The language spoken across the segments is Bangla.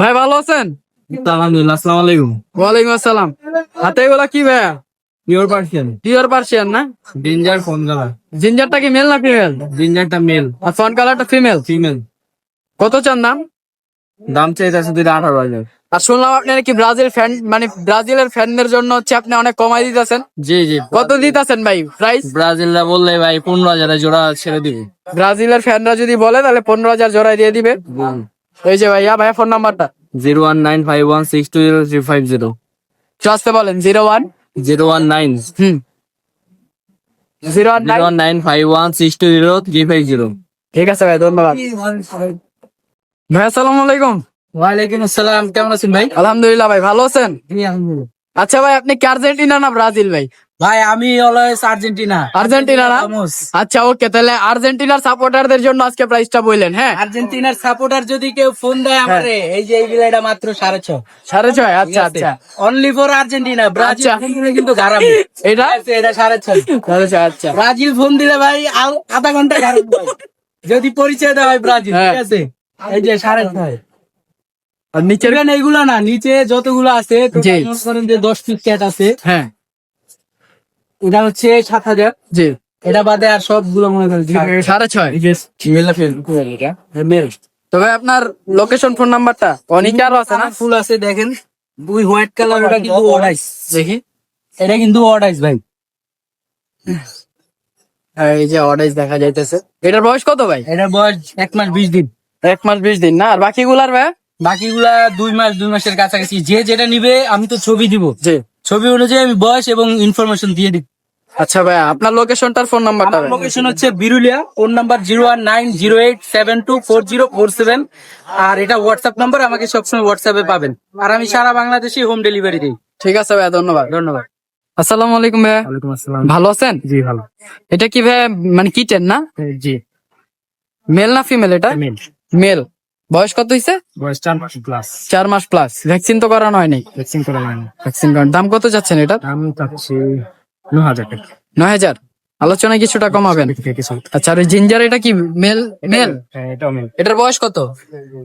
ভাই ভালো আছেন? আলহামদুলিল্লাহ। আসসালামু আলাইকুম। ওয়ালাইকুম আসসালাম। হাতে এগুলা কি ভাইয়া? Pure Persian. পিওর পার্সিয়ান না? Ginger fawn colour. জিঞ্জারটা কি মেল না ফিমেল? জিঞ্জারটা মেল। আর ফন কালারটা ফিমেল। ফিমেল। কত চান দাম? দাম চাইতেছে 18,000। আর শুনলাম আপনি নাকি ব্রাজিল ফ্যান, মানে ব্রাজিলের ফ্যানদের জন্য হচ্ছে আপনি অনেক কমাই দিতেছেন। জি জি। কত দিতেছেন ভাই প্রাইস? ব্রাজিলরা বললে ভাই 15,000 জোড়া ছেড়ে দিবি। ব্রাজিলের ফ্যানরা যদি বলে তাহলে 15,000 জোড়ায় দিয়ে দিবে। এই যে ভাইয়া ফোন নাম্বারটা 01951620350। আসতে বলেন 01 019 01951620350। ঠিক আছে ভাই, ধন্যবাদ ভাই। আসসালামু আলাইকুম। ওয়ালাইকুম আসসালাম। কেমন আছেন ভাই? আলহামদুলিল্লাহ ভাই, ভালো আছেন? আচ্ছা ভাই, আপনি কি আর্জেন্টিনা না ব্রাজিল ভাই? ভাই আমি অলওয়েজ আর্জেন্টিনা। আর্জেন্টিনা না? আচ্ছা ওকে, তাহলে আর্জেন্টিনার সাপোর্টারদের জন্য আজকে প্রাইসটা বললেন। হ্যাঁ, আর্জেন্টিনার সাপোর্টার যদি কেউ ফোন দেয় আমারে, এই যে এইগুলা এটা মাত্র 6.5। 6.5? আচ্ছা আচ্ছা অনলি ফর আর্জেন্টিনা। ব্রাজিল আচ্ছা। ফোন দিলে কিন্তু গারামি। এটা এটা 6.5। 6.5? আচ্ছা ব্রাজিল ফোন দিলে ভাই আধা ঘন্টা গারামি ভাই। যদি পরিচয় দেওয়া হয় ব্রাজিল, হ্যাঁ। ঠিক আছে। এই যে 6.5। আর নিচের? এখানে এইগুলা না, নিচে যতগুলো আছে জি। মনে করেন যে 10 পিস ক্যাট আছে, হ্যাঁ এটা হচ্ছে 7,000। জি। এটা বাদে আর সবগুলো মনে করেন 6.5? তবে আপনার লোকেশন, ফোন নাম্বারটা অনেক আরো আছে না? ফুল আছে দেখেন। দুই হোয়াইট কালার, ওটা কিন্তু অর্ডাইস। দেখি। এটা কিন্তু অর্ডাইস ভাই। এই যে অর্ডাইস দেখা যাইতেছে। এটার বয়স কত ভাই? এটার বয়স 1 মাস 20 দিন। 1 মাস 20 দিন না? আর বাকিগুলার ভাই? বাকিগুলা 2 মাসের কাছাকাছি। যে যেটা নিবে আমি তো ছবি দিব, জি। ছবি অনুযায়ী আমি বয়স এবং ইনফরমেশন দিয়ে দিব। আচ্ছা ভাই, আপনার লোকেশনটার ফোন নাম্বারটা? আমার লোকেশন হচ্ছে বিরুলিয়া। Phone number 01908724747। আর এটা হোয়াটসঅ্যাপ নাম্বার, আমাকে সবসময় হোয়াটসঅ্যাপে পাবেন। আর আমি সারা বাংলাদেশে হোম ডেলিভারি দিই। ঠিক আছে ভাই, ধন্যবাদ। ধন্যবাদ। আসসালামু আলাইকুম ভাইয়া। ওয়ালাইকুম আসসালাম। ভালো আছেন? জি ভালো। এটা কি ভাই মানে কিটেন না? জি। মেল না ফিমেল এটা? মেল। মেল। বয়স কত হইছে? বয়স 4 মাস প্লাস। 4 মাস প্লাস। ভ্যাকসিন তো করানো হয়নি? ভ্যাকসিন করা হয়নি। ভ্যাকসিন করানো। দাম কত যাচ্ছেন এটা? আমি চাচ্ছি 9,000 টাকা। 9,000? আলোচনায় কিছুটা কমাবেন। আচ্ছা, আর জিঞ্জার এটা কি মেল? মেল? হ্যাঁ এটাও মেল। এটার বয়স কত?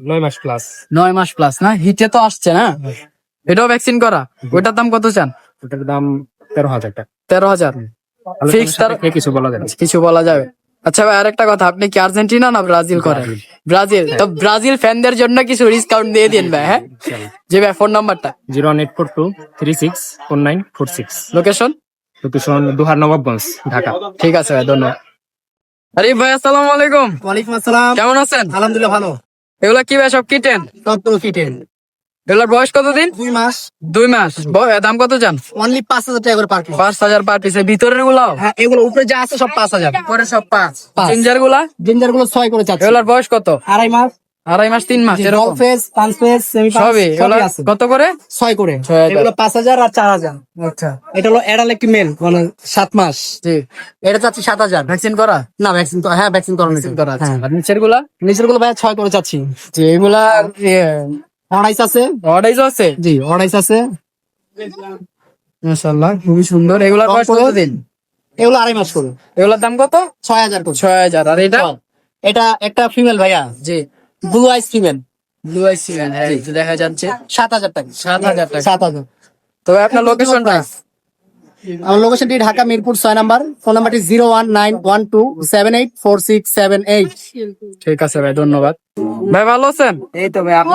9 মাস প্লাস। 9 মাস প্লাস না? হিটে তো আসছে না? এটাও ভ্যাকসিন করা? ওইটার দাম কত চান? ওটার দাম 13,000 টাকা। 13,000? ফিক্স? তার কিছু বলা যাবে? কিছু বলা যাবে। আচ্ছা ভাই, আরেকটা কথা, আপনি কি আর্জেন্টিনা না ব্রাজিল করেন? ব্রাজিল। তো ব্রাজিল ফ্যানদের জন্য কিছু ডিসকাউন্ট দিয়ে দিন ভাই। হ্যাঁ জি ভাই, ফোন নাম্বারটা? 01842364946। লোকেশন? লোকেশন দোহার নবাবগঞ্জ, ঢাকা। ঠিক আছে ভাই, ধন্যবাদ। আরে ভাই, আসসালামু আলাইকুম। ওয়ালাইকুম আসসালাম। কেমন আছেন? আলহামদুলিল্লাহ ভালো। এগুলা কি ভাই, সব কিটেন? সব ফিটেন। এগুলার বয়স কত দিন? 2 মাস। 2 মাস। দাম কত চান? অনলি 5,000 টাকা করে পার পিস। 5,000 per piece? ভিতরের গুলাও? হ্যাঁ এগুলো উপরে যা আছে সব 5,000। পরে সব 5? পাঁচ। জিঞ্জার গুলা? জিঞ্জার গুলো 6 করে চাচ্ছি। এগুলার বয়স কত? 2.5 মাস। 2.5 মাস 3 মাস ডল এরকম? ফেস, পাঁচ ফেস, সেমি পাঁচ সবই এগুলা আছে। কত করে? 6 করে। 6,000। এগুলো 5,000 আর 4,000। আচ্ছা এটা হলো এডাল একটি মেল, মানে 7 মাস। জি। এটা চাচ্ছি 7,000। ভ্যাকসিন করা? না ভ্যাকসিন তো, হ্যাঁ ভ্যাকসিন করানো ভ্যাকসিন করা। আচ্ছা, হ্যাঁ। আর নিচের গুলা? নিচের গুলো ভাই 6 করে চাচ্ছি। জি। এগুলা অর্ডাইস আছে? অর্ডাইজ আছে? জি অর্ডাইস আছে। মাশাআল্লাহ, খুবই সুন্দর। এগুলার বয়স কত দিন? এগুলো 2.5 মাস করে। এগুলার দাম কত? 6,000 করে। 6,000। আর এটা? এটা একটা ফিমেল ভাইয়া, জি। Blue eyes female. Blue eye সিমেন্ট, হ্যাঁ এই যে দেখা যাচ্ছে। 7,000 টাকা। 7,000 টাকা। 7,000। তবে আপনার লোকেশনটা? আমার লোকেশনটি ঢাকা মিরপুর 6 নাম্বার। ফোন নাম্বারটি 01912784678। ঠিক আছে ভাই, ধন্যবাদ। ভাই ভালো আছেন? এই তো ভাই, আপনি?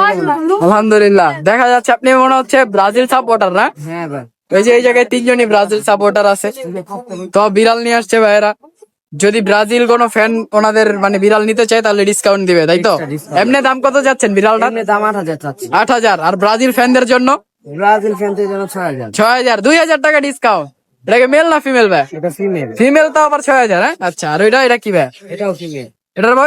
আলহামদুলিল্লাহ। দেখা যাচ্ছে আপনি মনে হচ্ছে ব্রাজিল সাপোর্টার না? হ্যাঁ ভাই। এই যে এই জায়গায় 3 জনই ব্রাজিল সাপোর্টার আছে। তো বিড়াল নিয়ে আসছে ভাইরা। যদি ব্রাজিল কোনো ফ্যান ওনাদের মানে বিড়াল নিতে চায় তাহলে ডিসকাউন্ট দিবে, তাই তো? এমনি দাম কত যাচ্ছেন বিড়ালটা? দাম 8,000 চাচ্ছি। 8,000। আর ব্রাজিল ফ্যানদের জন্য? ব্রাজিল ফ্যানদের জন্য 6,000। 6,000। 2,000 টাকা ডিসকাউন্ট। এটাকে মেল না ফিমেল ভাই? এটা ফিমেল। ফিমেল তো আবার 6,000? হ্যাঁ আচ্ছা। আর এটা কি ভাই? এটাও ফিমেল।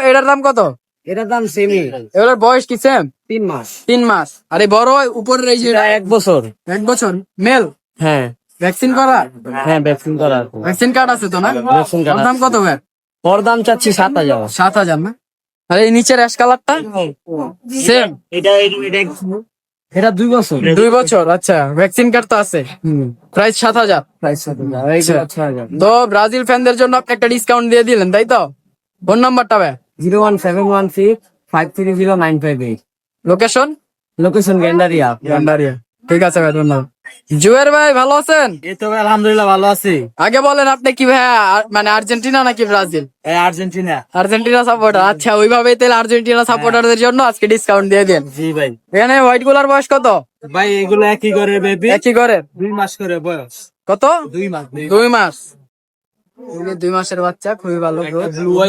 এটার দাম কত? এটার দাম সেমি। এগুলোর বয়স কি সেম? 3 মাস। 3 মাস। আর এই বড় উপরের এই যে? এটা 1 বছর। 1 বছর। মেল? হ্যাঁ। ভ্যাকসিন করা? হ্যাঁ ভ্যাকসিন করা। ভ্যাকসিন কার্ড আছে তো না? ভ্যাকসিন কার্ড ওর দাম কত ভাই? ওর দাম চাচ্ছি 7,000। 7,000 না? আর এই নিচের অ্যাশ কালারটা? সেম? এটা 2 বছর। 2 বছর। আচ্ছা, ভ্যাকসিন কার্ড তো আছে। প্রাইস 7,000। প্রাইস 7,000। এইগুলো 6,000। তো ব্রাজিল ফ্যানদের জন্য আপনি একটা ডিসকাউন্ট দিয়ে দিলেন, তাই তো? ফোন নাম্বারটা ভাই? 01716530958। লোকেশন? লোকেশন গেন্ডারিয়া। ভান্ডারিয়া। ঠিক আছে ভাই, ধন্যবাদ। জুয়ের ভাই ভালো আছেন? এই তো ভাই আলহামদুলিল্লাহ ভালো আছি। আগে বলেন আপনি কি ভাই মানে আর্জেন্টিনা নাকি ব্রাজিল? এই আর্জেন্টিনা। আর্জেন্টিনা সাপোর্টার, আচ্ছা ওইভাবেই তাহলে আর্জেন্টিনা সাপোর্টারদের জন্য আজকে ডিসকাউন্ট দিয়ে দেন। জি ভাই। এখানে হোয়াইট গুলার বয়স কত? ভাই এগুলো একই করে বেবি, একই করে 2 মাস করে বয়স। কত? 2 মাস। 2 মাস। এই যে 2 মাসের বাচ্চা, খুবই ভালো।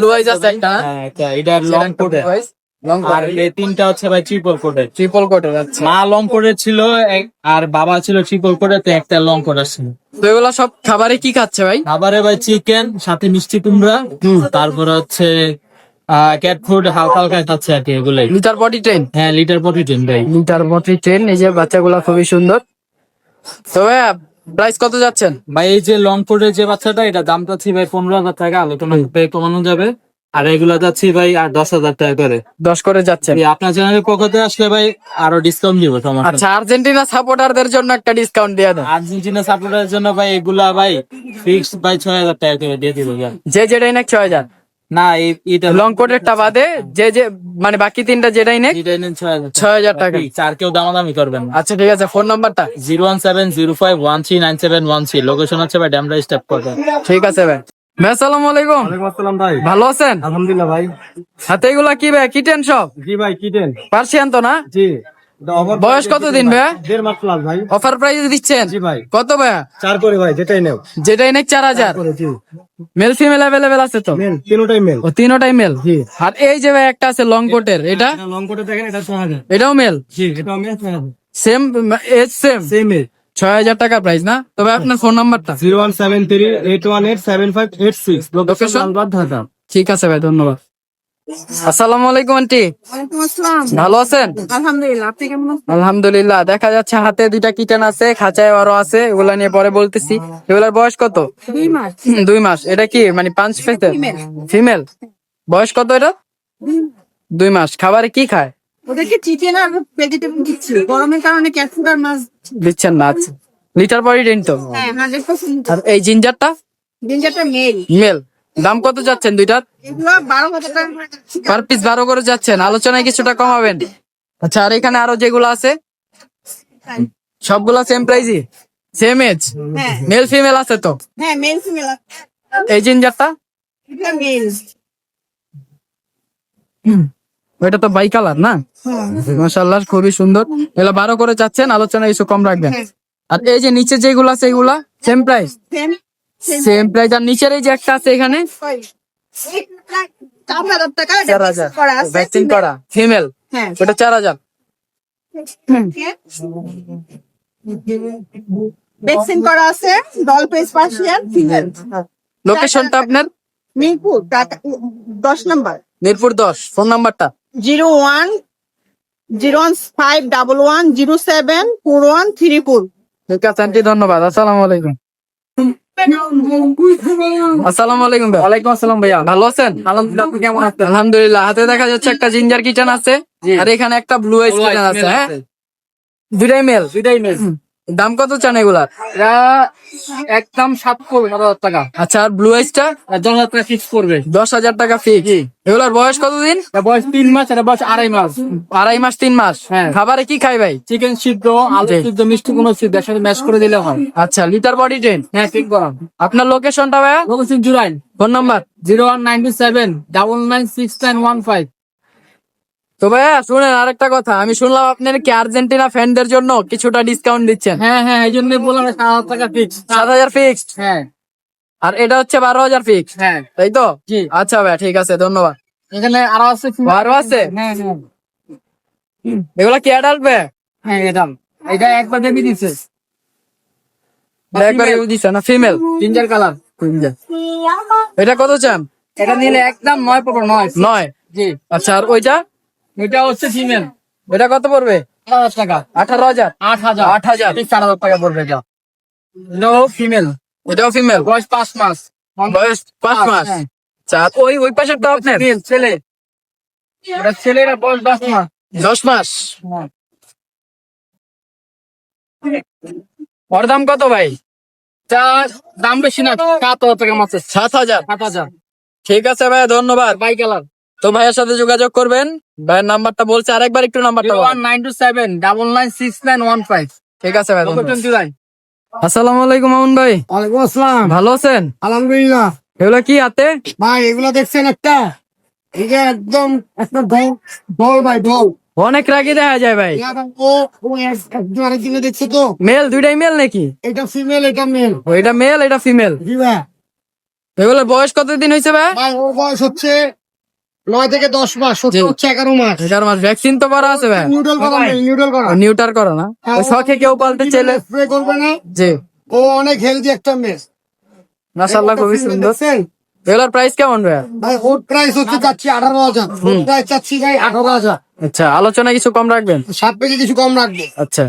ব্লু আইজ আছে একটা, হ্যাঁ এটা লং কোটে। লং আর এই তিনটা হচ্ছে ভাই ট্রিপল কোটে। ট্রিপল কোটের। আচ্ছা, মা লং কোটে ছিল আর বাবা ছিল ট্রিপল কোটে, তো একটা লং কোট আছে। তো এগুলা সব খাবারে কি খাচ্ছে ভাই? খাবারে ভাই চিকেন, সাথে মিষ্টি কুমড়া, তারপরে হচ্ছে ক্যাট ফুড হালকা হালকা খাচ্ছে আর কি এগুলাই। Litre body train. হ্যাঁ লিটার প্রতি 10 ভাই। Litre body train. এই যে বাচ্চাগুলা খুবই সুন্দর। তো ভাই প্রাইস কত যাচ্ছেন? ভাই এই যে লং কোটের যে বাচ্চাটা, এটা দাম চাচ্ছি ভাই 15,000 টাকা, আলোচনা করে কমানো যাবে। আর এগুলা যাচ্ছি ভাই আর 10,000 টাকা করে। 10 করে যাচ্ছেন। এই আপনার চ্যানেলের পক্ষতে আসলে ভাই আরো ডিসকাউন্ট দিব সমস্যা নেই। আচ্ছা, আর্জেন্টিনা সাপোর্টারদের জন্য একটা ডিসকাউন্ট দিয়ে দেন। আর্জেন্টিনা সাপোর্টারের জন্য ভাই এগুলা ভাই ফিক্সড ভাই 6,000 টাকা করে দিয়ে দিব ভাই। যে যেটাই নেক 6000। না এটা লং কোটেরটা বাদে যে মানে বাকি তিনটা যেটাই নেক এটা নেন 6,000 6000 টাকা। চার কেউ দামাদামি করবেন না। আচ্ছা ঠিক আছে, ফোন নাম্বারটা? 01705139713। লোকেশন হচ্ছে ভাই ড্যামরা স্টেপ করবেন। ঠিক আছে ভাই। ভাই আসসালামু আলাইকুম। আসসালাম ভাই। ভালো আছেন? আলহামদুলিল্লাহ ভাই। হাতে এগুলা কি ভাই, কিটেন সব? জি ভাই কিটেন। পার্সিয়ান তো না? জি। বয়স কত দিন ভাই? 1.5 মাস প্লাস ভাই। অফার প্রাইস দিচ্ছেন? জি ভাই। কত ভাই? 4 করে ভাই, যেটাই নেও। যেটাই নেক 4000। জি। মেল ফিমেল অ্যাভেলেবেল আছে তো? মেল, তিনটাই মেল। ও তিনটাই মেল। আর এই যে ভাই একটা আছে লং কোটের, এটা? লং কোটে দেখেন, এটা 6,000। এটাও মেল? জি এটাও male 6,000। Same age same? Same age. 6000 টাকা প্রাইস না? তবে আপনার ফোন নাম্বারটা? 01738187586। লোকেশন? লালবাগ, ঢাকা। ঠিক আছে ভাই, ধন্যবাদ। আসসালামু আলাইকুম আন্টি। ওয়ালাইকুম আসসালাম। ভালো আছেন? আলহামদুলিল্লাহ, আপনি কেমন আছেন? আলহামদুলিল্লাহ। দেখা যাচ্ছে হাতে দুইটা কিটেন আছে, খাঁচায় আরো আছে, এগুলা নিয়ে পরে বলতেছি। এগুলার বয়স কত? 2 মাস। 2 মাস। এটা কি মানে পাঁচ ফেসের? Female. ফিমেল। বয়স কত এটা? 2 মাস। খাবারে কি খায়? ওদেরকে চিকেন আর ভেজিটেবল দিচ্ছি, গরমের কারণে ক্যাটফুড আর মাছ। দিচ্ছেন না? আচ্ছা, লিটার বডি ট্রেন তো? হ্যাঁ 100%। আর এই জিঞ্জারটা? জিঞ্জারটা মেল। মেল। দাম কত যাচ্ছেন দুইটার? এগুলো 12,000 টাকা করে যাচ্ছে। পার পিস 12 করে যাচ্ছেন, আলোচনায় কিছুটা কমাবেন? আচ্ছা, আর এখানে আরো যেগুলো আছে সবগুলা সেম প্রাইসই? Same age? হ্যাঁ মেল ফিমেল আছে তো? হ্যাঁ মেল ফিমেল। এই জিঞ্জারটা? এটা মেল। ওইটা তো বাই কালার না? মাশাআল্লাহ, খুবই সুন্দর। এগুলা 12 করে যাচ্ছেন, আলোচনায় কিছু কম রাখবেন। আর এই যে নিচে যেগুলো আছে এগুলা same price? Same same price. আর নিচের এই যে একটা আছে এখানে? 4,000 টাকা। 4000 করা আছে। ভ্যাকসিন করা ফিমেল, হ্যাঁ। ওটা 4000। ভ্যাকসিন করা আছে, ডল পেস পার্সিয়ান ফিমেল। লোকেশনটা আপনার? মিরপুর 10 নাম্বার। মিরপুর 10। ফোন নাম্বারটা? 010111074134। ঠিক আছে আন্টি, ধন্যবাদ। আসসালামু আলাইকুম। আসসালামু আলাইকুম ভাই। ওয়ালাইকুম আসসালাম ভাইয়া। ভালো আছেন? আলহামদুলিল্লাহ, আপনি কেমন আছেন? আলহামদুলিল্লাহ। হাতে দেখা যাচ্ছে একটা জিঞ্জার কিচেন আছে, আর এখানে একটা ব্লু আইস কিচেন আছে। হ্যাঁ, দুইটাই মেল? দুইটাই মেল। দাম কত চান এগুলার? এরা একদম 7,000 টাকা। আচ্ছা, আর ব্লু আইসটা? 10,000 টাকা ফিক্স করবে। 10,000 টাকা ফিক্স। এগুলার বয়স কতদিন? এর বয়স 3 মাস, এটা বয়স 2.5 মাস। 2.5 মাস 3 মাস। হ্যাঁ। খাবারে কি খাই ভাই? চিকেন সিদ্ধ, আলু জি। সিদ্ধ, মিষ্টি কুমড়ো সিদ্ধ একসাথে ম্যাশ করে দিলে হয়। আচ্ছা, লিটার বডি ট্রেন? হ্যাঁ ঠিক করাম। আপনার লোকেশনটা ভাইয়া? লোকেশন জুরাইন। Phone number? 01927996915। তো ভাইয়া শুনেন আরেকটা কথা, আমি শুনলাম আপনার কি আর্জেন্টিনা ফ্যানদের জন্য কিছুটা ডিসকাউন্ট দিচ্ছেন? হ্যাঁ হ্যাঁ, এই জন্য বললাম 7,000 টাকা ফিক্স। 7,000 ফিক্সড। হ্যাঁ আর এটা হচ্ছে 12,000 ফিক্সড, হ্যাঁ। তাই তো? জি। আচ্ছা ভাইয়া, ঠিক আছে, ধন্যবাদ। এখানে আরো আছে। আরো আছে? হ্যাঁ হ্যাঁ এগুলা কি অ্যাডাল্ট ভাই? হ্যাঁ, এটা একবার দেবি দিছে। একবার ইউজ দিছে না? ফিমেল? Ginger colour. এটা কত চান? এটা নিলে একদম 9 পড়বে। 9? জি। আচ্ছা, আর ওইটা? এটা হচ্ছে ফিমেল। এটা কত পড়বে? 8,000 টাকা। 18,000? 8,000। 8,000? 4,000 টাকা পড়বে এটা। এটাও ফিমেল, এটাও ফিমেল? বয়স 5 মাস। বয়স 5 মাস? হ্যাঁ। আচ্ছা, আর ওই পাশেরটা আপনার? মেল, ছেলে। এটা ছেলেরা বয়স 10 মাস। 10 মাস? ওর দাম কত ভাই? যা দাম বেশি না, 7,000 টাকা মাত্র। 7,000? 7,000। ঠিক আছে ভাই, ধন্যবাদ। Bicolour. তো ভাইয়ের সাথে যোগাযোগ করবেন। ভাইয়ের নাম্বারটা বলছে, আরেকবার একটু নাম্বারটা বলেন। 01927999615। ঠিক আছে ভাই, ধন্যবাদ। 29 আসসালামু আলাইকুম মামুন ভাই, ওয়ালাইকুম আসসালাম। ভালো আছেন? আলহামদুলিল্লাহ। এগুলো কি হাতে? ভাই এগুলো দেখছেন একটা, এটা একদম একটা ঢোল, ঢোল ভাই ঢোল। অনেক রাগি দেখা যায় ভাই। ও একজন আরেকজনে দেখছে তো, মেল, দুইটাই মেল নাকি? এটা ফিমেল এটা মেল। ওইটা মেল, এটা ফিমেল। জি ভাই। এগুলোর বয়স কতদিন হয়েছে ভাই? ভাই ওর বয়স হচ্ছে 9 থেকে 10 মাস, জি। সত্যি হচ্ছে 11 মাস। 11 মাস। ভ্যাকসিন তো করা আছে ভাই? নিউডল করা মেল, নিউডল করা। নিউটার করো না? ওই শখে কেউ পালতে চাইলে? স্প্রে করবে না। জি, ও অনেক হেলদি একটা মেল। মাশাআল্লাহ, খুবই সুন্দর। দেখছেন? এগুলোর প্রাইস কেমন ভাই? ভাই ওর প্রাইস হচ্ছে চাচ্ছি 18,000, ওর প্রাইস চাচ্ছি ভাই 18,000। আচ্ছা, আলোচনা কিছু কম রাখবেন? 7 পেজে কিছু কম রাখবো। আচ্ছা,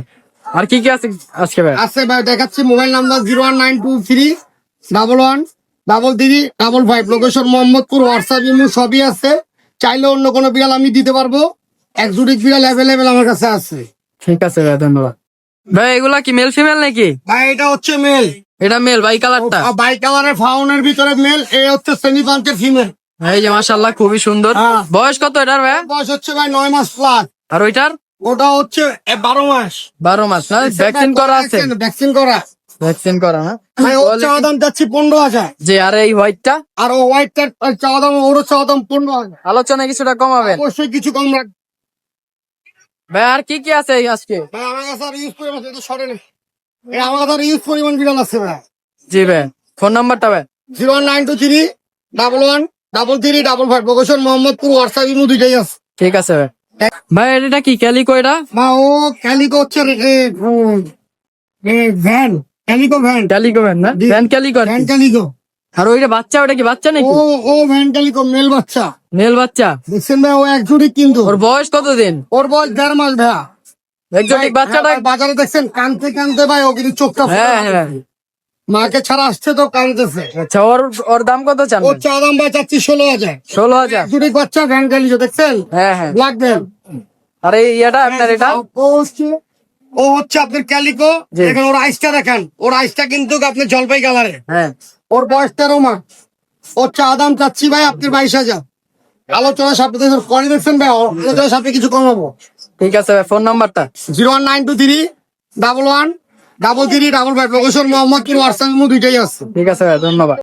আর কি কি আছে আজকে ভাই? আছে ভাই, দেখাচ্ছি। Mobile number 01923113355, location Mohammadpur, WhatsApp imo সবই আছে। চাইলে অন্য কোনো বিড়াল আমি দিতে পারবো, এক্সোটিক বিড়াল অ্যাভেলেবেল আমার কাছে আছে। ঠিক আছে ভাই, ধন্যবাদ। ভাই এগুলা কি মেল ফিমেল নাকি? ভাই এটা হচ্ছে মেল, এটা মেল, বাই কালারটা। বাই কালারের ফাউনের ভিতরে মেল, এ হচ্ছে সেমি পাঞ্চের ফিমেল। এই যে মাশাআল্লাহ, খুবই সুন্দর। হ্যাঁ। বয়স কত এটার ভাই? বয়স হচ্ছে ভাই 9 মাস প্লাস। আর ওইটার? ওটা হচ্ছে 12 মাস। 12 মাস না? ভ্যাকসিন করা আছে? ভ্যাকসিন করা। ভ্যাকসিন করা না? ভাই ওর চাওয়া দাম যাচ্ছি 15,000। জি, আর এই হোয়াইটটা? আর ও হোয়াইটটার চাওয়া দাম, ওরও চাওয়া দাম 15,000। আলোচনা কিছুটা কমাবেন অবশ্যই কিছু কম রাখ। ভাই। আর কি কি আছে আজকে? ভাই আমার কাছে আর ইউজ পরিমাণ এটা সরে নেই। এই আমার কাছে আর ইউজ পরিমাণ বিড়াল আছে ভাই। জি ভাই, ফোন নাম্বারটা ভাই? 01923113355, লোকেশন মোহাম্মদপুর, হোয়াটসঅ্যাপ ইমো দুইটাই আছে। ঠিক আছে ভাই। ভাই এটা কি ক্যালিকো? এটা মা ও ক্যালিকো হচ্ছে van, calico van, calico van না? ভ্যান ক্যালিকো আর ভ্যান কি? ক্যালিকো। আর ওইটা বাচ্চা, ওটা কি বাচ্চা নাকি? ও ভ্যান ক্যালিকো মেল বাচ্চা। মেল বাচ্চা। দেখছেন ভাই, ও একজোটিক কিন্তু। ওর বয়স কতদিন? ওর বয়স 1.5 মাস ভাইয়া। এক্সোটিক বাচ্চাটা? ভাই, বাজারে দেখছেন কানতে কানতে ভাই ও কিন্তু চোখটা হ্যাঁ হ্যাঁ। মাকে ছাড়া আসছে তো কানতেছে। আচ্ছা, ওর ওর দাম কত চান? ওর চাওয়া দাম ভাই চাচ্ছি 16,000। 16,000? একজোটিক বাচ্চা, ভ্যান ক্যালিকো, দেখছেন? হ্যাঁ হ্যাঁ। Black van. আর এই এটা আপনার এটা? ও হচ্ছে আপনার ক্যালিকো। জি। দেখেন ওর আইসটা দেখেন, ওর আইসটা কিন্তু আপনার জলপাই কালারে। হ্যাঁ। ওর বয়স 13 মাস। ওর চা দাম চাচ্ছি ভাই আপনার 22,000। আলোচনা সাপেক্ষে করে দেখছেন ভাই, আলোচনা সাপেক্ষে কিছু কমাবো। ঠিক আছে ভাই, ফোন নাম্বারটা? 01923113355, লোকেশন মোহাম্মদপুর, হোয়াটসঅ্যাপ ইমো দুইটাই আছে। ঠিক আছে ভাই, ধন্যবাদ।